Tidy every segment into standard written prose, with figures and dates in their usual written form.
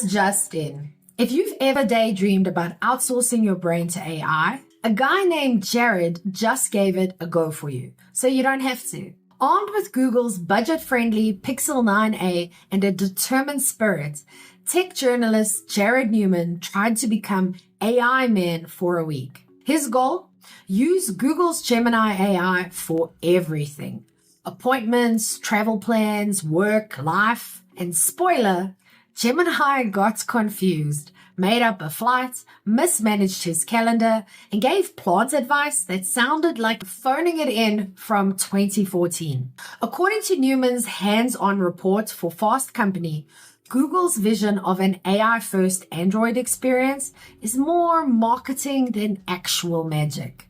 just in. If you've ever daydreamed about outsourcing your brain to AI, a guy named Jared just gave it a go for you, so you don't have to. Armed with Google's budget-friendly Pixel 9a and a determined spirit, tech journalist Jared Newman tried to become AI man for a week. His goal? Use Google's Gemini AI for everything. Appointments, travel plans, work, life, and spoiler, Gemini got confused, made up a flight, mismanaged his calendar, and gave plant advice that sounded like phoning it in from 2014. According to Newman's hands-on report for Fast Company, Google's vision of an AI-first Android experience is more marketing than actual magic.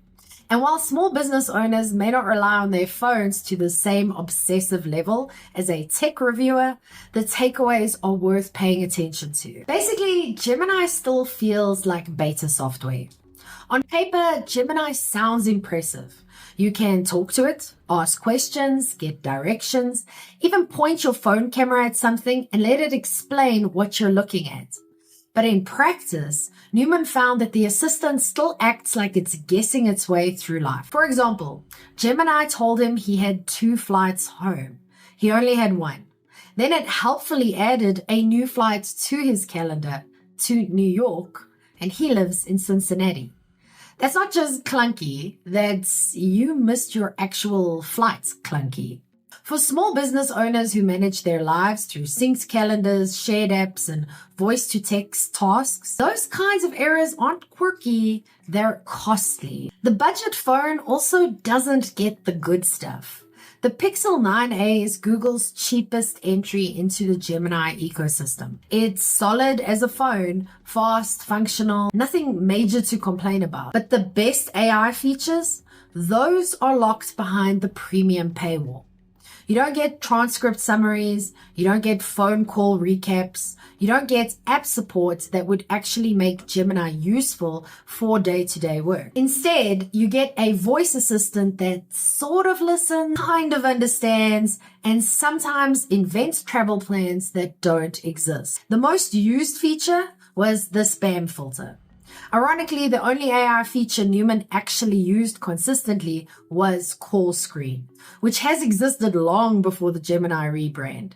And while small business owners may not rely on their phones to the same obsessive level as a tech reviewer, the takeaways are worth paying attention to. Basically, Gemini still feels like beta software. On paper, Gemini sounds impressive. You can talk to it, ask questions, get directions, even point your phone camera at something and let it explain what you're looking at. But in practice, Newman found that the assistant still acts like it's guessing its way through life. For example, Gemini told him he had 2 flights home. He only had 1. Then it helpfully added a new flight to his calendar to New York, and he lives in Cincinnati. That's not just clunky, that's you missed your actual flights clunky. For small business owners who manage their lives through synced calendars, shared apps, and voice-to-text tasks, those kinds of errors aren't quirky, they're costly. The budget phone also doesn't get the good stuff. The Pixel 9a is Google's cheapest entry into the Gemini ecosystem. It's solid as a phone, fast, functional, nothing major to complain about. But the best AI features, those are locked behind the premium paywall. You don't get transcript summaries, you don't get phone call recaps, you don't get app support that would actually make Gemini useful for day-to-day work. Instead, you get a voice assistant that sort of listens, kind of understands, and sometimes invents travel plans that don't exist. The most used feature was the spam filter. Ironically, the only AI feature Newman actually used consistently was call screen, which has existed long before the Gemini rebrand.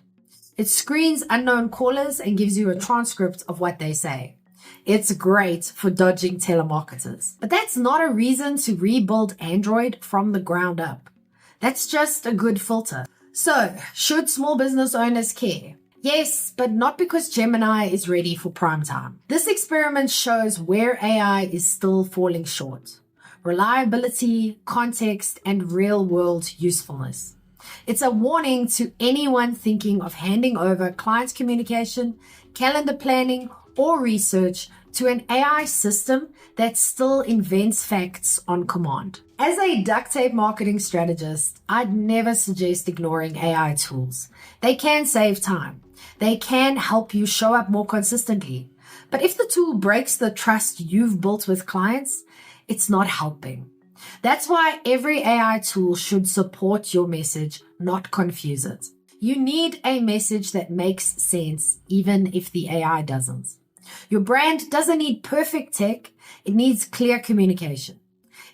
It screens unknown callers and gives you a transcript of what they say. It's great for dodging telemarketers. But that's not a reason to rebuild Android from the ground up. That's just a good filter. So, should small business owners care? Yes, but not because Gemini is ready for prime time. This experiment shows where AI is still falling short. Reliability, context, and real-world usefulness. It's a warning to anyone thinking of handing over client communication, calendar planning, or research to an AI system that still invents facts on command. As a duct tape marketing strategist, I'd never suggest ignoring AI tools. They can save time. They can help you show up more consistently. But if the tool breaks the trust you've built with clients, it's not helping. That's why every AI tool should support your message, not confuse it. You need a message that makes sense, even if the AI doesn't. Your brand doesn't need perfect tech, it needs clear communication.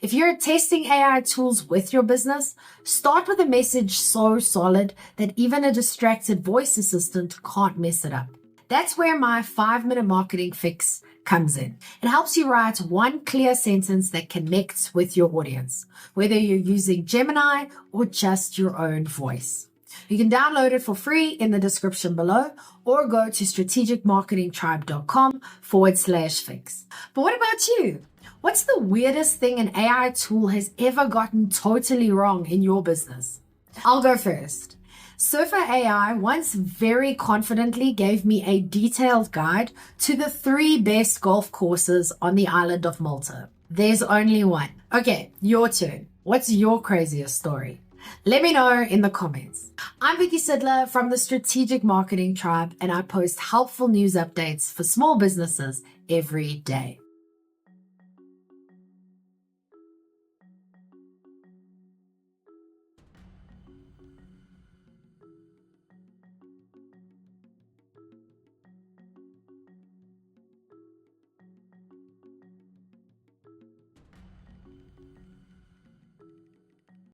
If you're testing AI tools with your business, start with a message so solid that even a distracted voice assistant can't mess it up. That's where my 5-minute marketing fix comes in. It helps you write one clear sentence that connects with your audience, whether you're using Gemini or just your own voice. You can download it for free in the description below or go to strategicmarketingtribe.com/fix. But what about you? What's the weirdest thing an AI tool has ever gotten totally wrong in your business? I'll go first. SurferAI once very confidently gave me a detailed guide to the 3 best golf courses on the island of Malta. There's only one. Okay, your turn. What's your craziest story? Let me know in the comments. I'm Vicky Sidler from the Strategic Marketing Tribe, and I post helpful news updates for small businesses every day.